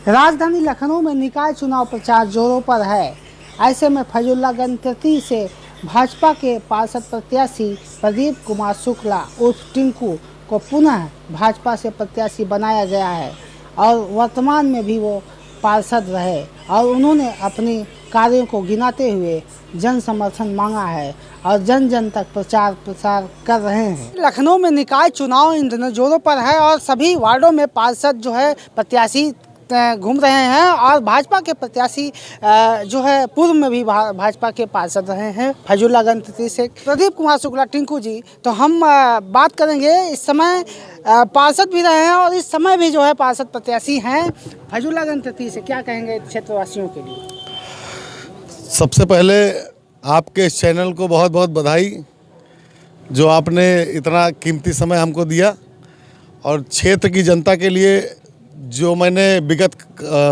राजधानी लखनऊ में निकाय चुनाव प्रचार जोरों पर है। ऐसे में फैजुल्लागंज तृतीय से भाजपा के पार्षद प्रत्याशी प्रदीप कुमार शुक्ला उर्फ टिंकू को पुनः भाजपा से प्रत्याशी बनाया गया है और वर्तमान में भी वो पार्षद रहे और उन्होंने अपने कार्यों को गिनाते हुए जन समर्थन मांगा है और जन जन तक प्रचार प्रसार कर रहे हैं। लखनऊ में निकाय चुनाव इन दिनों जोरों पर है और सभी वार्डों में पार्षद जो है प्रत्याशी घूम रहे हैं और भाजपा के प्रत्याशी जो है पूर्व में भी भाजपा के पार्षद रहे हैं फैजुल्लागंज से प्रदीप कुमार शुक्ला टिंकू जी। तो हम बात करेंगे, इस समय पार्षद भी रहे हैं और इस समय भी जो है पार्षद प्रत्याशी हैं फैजुल्लागंज से। क्या कहेंगे क्षेत्रवासियों के लिए? सबसे पहले आपके इस चैनल को बहुत बहुत बधाई, जो आपने इतना कीमती समय हमको दिया और क्षेत्र की जनता के लिए जो मैंने विगत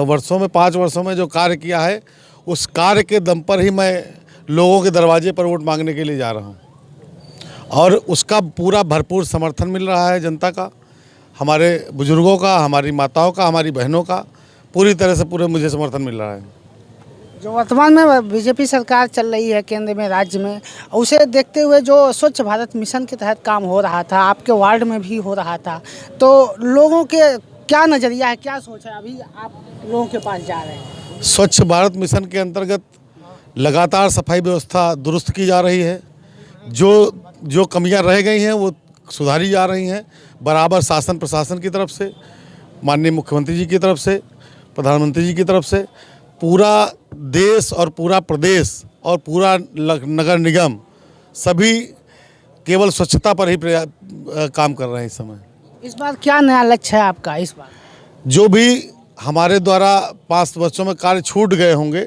वर्षों में 5 वर्षों में जो कार्य किया है, उस कार्य के दम पर ही मैं लोगों के दरवाजे पर वोट मांगने के लिए जा रहा हूं और उसका पूरा भरपूर समर्थन मिल रहा है जनता का, हमारे बुजुर्गों का, हमारी माताओं का, हमारी बहनों का पूरी तरह से पूरे मुझे समर्थन मिल रहा है। जो वर्तमान में बीजेपी सरकार चल रही है केंद्र में, राज्य में, उसे देखते हुए जो स्वच्छ भारत मिशन के तहत काम हो रहा था, आपके वार्ड में भी हो रहा था, तो लोगों के क्या नज़रिया है, क्या सोच है? अभी आप लोगों के पास जा रहे हैं। स्वच्छ भारत मिशन के अंतर्गत लगातार सफाई व्यवस्था दुरुस्त की जा रही है। जो कमियां रह गई हैं वो सुधारी जा रही हैं। बराबर शासन प्रशासन की तरफ से, माननीय मुख्यमंत्री जी की तरफ से, प्रधानमंत्री जी की तरफ से पूरा देश और पूरा प्रदेश और पूरा नगर निगम सभी केवल स्वच्छता पर ही काम कर रहे हैं इस समय। इस बार क्या नया लक्ष्य है आपका? इस बार जो भी हमारे द्वारा 5 वर्षों में कार्य छूट गए होंगे,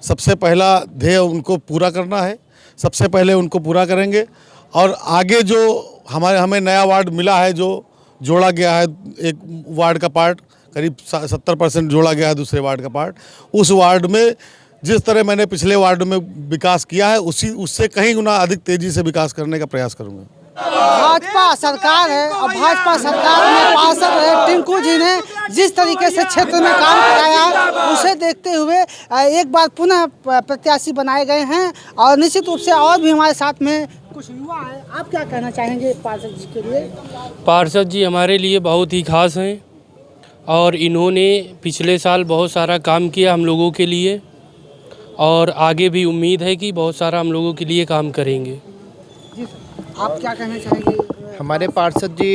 सबसे पहला ध्येय उनको पूरा करना है। सबसे पहले उनको पूरा करेंगे और आगे जो हमें नया वार्ड मिला है, जो जोड़ा गया है, एक वार्ड का पार्ट करीब 70% जोड़ा गया है, दूसरे वार्ड का पार्ट, उस वार्ड में जिस तरह मैंने पिछले वार्ड में विकास किया है उससे कहीं गुना अधिक तेज़ी से विकास करने का प्रयास करूँगा। भाजपा सरकार है और भाजपा सरकार में पार्षद रहे टिंकू जी ने जिस तरीके से क्षेत्र में काम कराया, उसे देखते हुए एक बार पुनः प्रत्याशी बनाए गए हैं और निश्चित रूप से और भी हमारे साथ में कुछ युवा है। आप क्या कहना चाहेंगे पार्षद जी के लिए? पार्षद जी हमारे लिए बहुत ही खास हैं और इन्होंने पिछले साल बहुत सारा काम किया हम लोगों के लिए और आगे भी उम्मीद है कि बहुत सारा हम लोगों के लिए काम करेंगे। आप क्या कहना चाहेंगे? हमारे पार्षद जी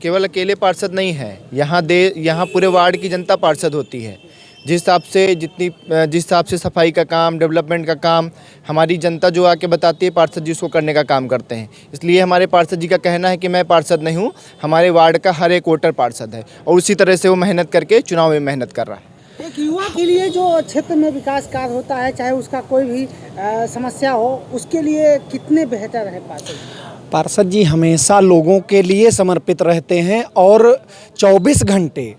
केवल अकेले पार्षद नहीं हैं, यहाँ पूरे वार्ड की जनता पार्षद होती है। जिस हिसाब से सफाई का काम, डेवलपमेंट का काम हमारी जनता जो आके बताती है, पार्षद जी उसको करने का काम करते हैं। इसलिए हमारे पार्षद जी का कहना है कि मैं पार्षद नहीं हूँ, हमारे वार्ड का हर एक वोटर पार्षद है और उसी तरह से वो मेहनत करके चुनाव में मेहनत कर रहा है। एक युवा के लिए जो क्षेत्र में विकास कार्य होता है, चाहे उसका कोई भी समस्या हो, उसके लिए कितने बेहतर है पार्षद? पार्षद जी हमेशा लोगों के लिए समर्पित रहते हैं और 24 घंटे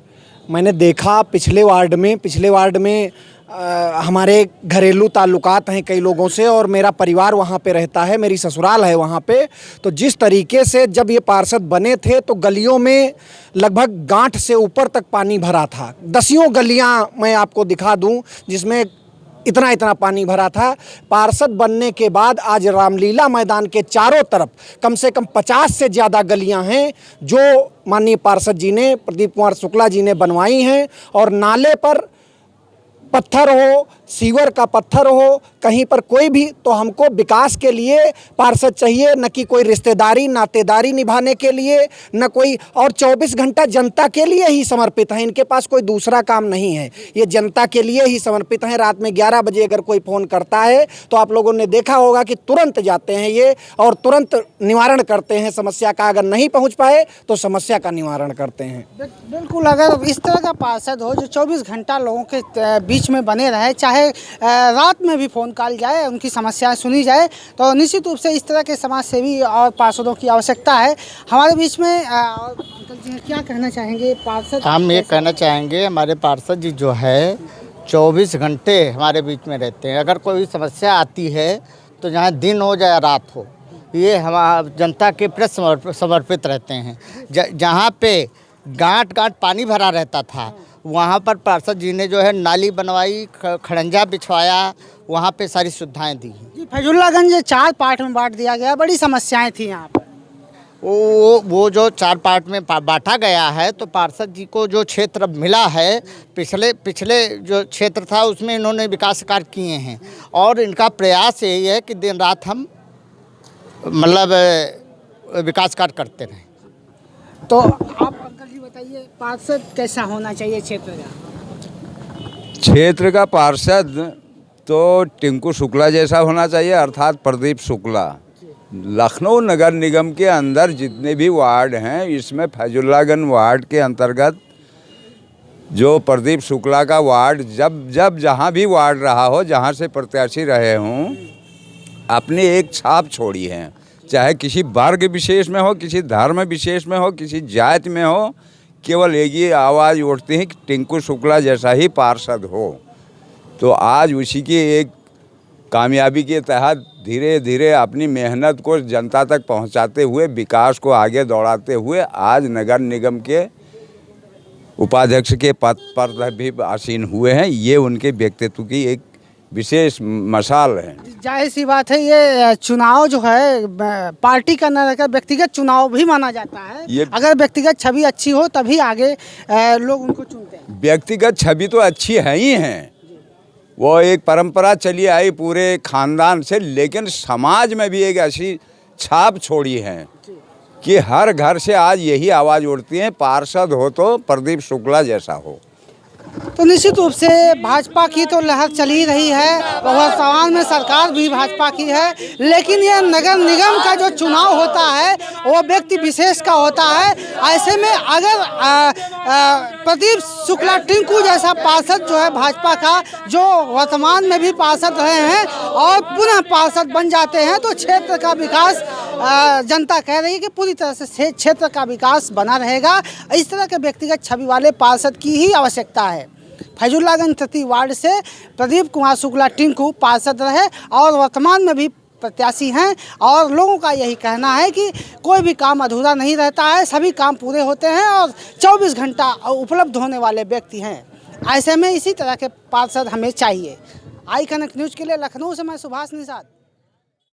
मैंने देखा पिछले वार्ड में हमारे घरेलू ताल्लुकात हैं कई लोगों से और मेरा परिवार वहाँ पे रहता है, मेरी ससुराल है वहाँ पे। तो जिस तरीके से जब ये पार्षद बने थे तो गलियों में लगभग गांठ से ऊपर तक पानी भरा था। 10 गलियाँ मैं आपको दिखा दूँ जिसमें इतना पानी भरा था। पार्षद बनने के बाद आज रामलीला मैदान के चारों तरफ कम से कम 50 से ज़्यादा गलियां हैं जो माननीय पार्षद जी ने, प्रदीप कुमार शुक्ला जी ने बनवाई हैं और नाले पर पत्थर हो, सीवर का पत्थर हो, कहीं पर कोई भी, तो हमको विकास के लिए पार्षद चाहिए, न कि कोई रिश्तेदारी नातेदारी निभाने के लिए, न कोई, और 24 घंटा जनता के लिए ही समर्पित हैं। इनके पास कोई दूसरा काम नहीं है, ये जनता के लिए ही समर्पित हैं। रात में 11 बजे अगर कोई फ़ोन करता है तो आप लोगों ने देखा होगा कि तुरंत जाते हैं ये और तुरंत निवारण करते हैं समस्या का। अगर नहीं पहुँच पाए तो समस्या का निवारण करते हैं। बिल्कुल, अगर इस तरह का पार्षद हो जो 24 घंटा लोगों के बीच में बने रहे, चाहे रात में भी फ़ोन कॉल जाए, उनकी समस्याएं सुनी जाए, तो निश्चित रूप से इस तरह के समाज सेवी और पार्षदों की आवश्यकता है हमारे बीच में। क्या कहना चाहेंगे पार्षद? हम ये कहना चाहेंगे हमारे पार्षद जी जो है 24 घंटे हमारे बीच में रहते हैं। अगर कोई समस्या आती है तो चाहे दिन हो या रात हो, ये हम जनता के प्रति समर्पित रहते हैं। जहाँ पे गांठ गांठ पानी भरा रहता था वहाँ पर पार्षद जी ने जो है नाली बनवाई, खड़ंजा बिछवाया, वहाँ पे सारी सुविधाएं दी। जी फैजुल्लागंज 4 पार्ट में बांट दिया गया, बड़ी समस्याएं थी यहाँ पर। वो जो 4 पार्ट में बांटा गया है, तो पार्षद जी को जो क्षेत्र मिला है, पिछले जो क्षेत्र था उसमें इन्होंने विकास कार्य किए हैं और इनका प्रयास यही है कि दिन रात हम मतलब विकास कार्य करते रहें। तो आप अंकल जी बताइए, पार्षद कैसा होना चाहिए क्षेत्र का? क्षेत्र का पार्षद तो टिंकू शुक्ला जैसा होना चाहिए, अर्थात प्रदीप शुक्ला। लखनऊ नगर निगम के अंदर जितने भी वार्ड हैं, इसमें फैजुल्लागंज वार्ड के अंतर्गत जो प्रदीप शुक्ला का वार्ड जब जहाँ भी वार्ड रहा हो, जहाँ से प्रत्याशी रहे हों, अपनी एक छाप छोड़ी है। चाहे किसी वर्ग विशेष में हो, किसी धर्म विशेष में हो, किसी जाति में हो, केवल एक ही आवाज़ उठती है कि टिंकू शुक्ला जैसा ही पार्षद हो। तो आज उसी की एक कामयाबी के तहत धीरे धीरे अपनी मेहनत को जनता तक पहुंचाते हुए, विकास को आगे दौड़ाते हुए आज नगर निगम के उपाध्यक्ष के पद पर भी आसीन हुए हैं। ये उनके व्यक्तित्व की एक विशेष मसाल है। जाहिर सी बात है, ये चुनाव जो है पार्टी का न रहकर व्यक्तिगत चुनाव भी माना जाता है। अगर व्यक्तिगत छवि अच्छी हो तभी आगे लोग उनको चुनते हैं। व्यक्तिगत छवि तो अच्छी है ही है, वो एक परंपरा चली आई पूरे खानदान से, लेकिन समाज में भी एक ऐसी छाप छोड़ी है कि हर घर से आज यही आवाज़ उठती है, पार्षद हो तो प्रदीप शुक्ला जैसा हो। तो निश्चित रूप से भाजपा की तो लहर चली रही है, वर्तमान में सरकार भी भाजपा की है, लेकिन ये नगर निगम का जो चुनाव होता है वो व्यक्ति विशेष का होता है। ऐसे में अगर प्रदीप शुक्ला टिंकू जैसा पार्षद जो है भाजपा का, जो वर्तमान में भी पार्षद रहे हैं और पुनः पार्षद बन जाते हैं, तो क्षेत्र का विकास जनता कह रही है कि पूरी तरह से क्षेत्र का विकास बना रहेगा। इस तरह के व्यक्तिगत छवि वाले पार्षद की ही आवश्यकता है। फैजुल्लागंज 33 वार्ड से प्रदीप कुमार शुक्ला टिंकू पार्षद रहे और वर्तमान में भी प्रत्याशी हैं और लोगों का यही कहना है कि कोई भी काम अधूरा नहीं रहता है, सभी काम पूरे होते हैं और 24 घंटा उपलब्ध होने वाले व्यक्ति हैं। ऐसे में इसी तरह के पार्षद हमें चाहिए। आई कनक न्यूज़ के लिए लखनऊ से मैं सुभाष निषाद।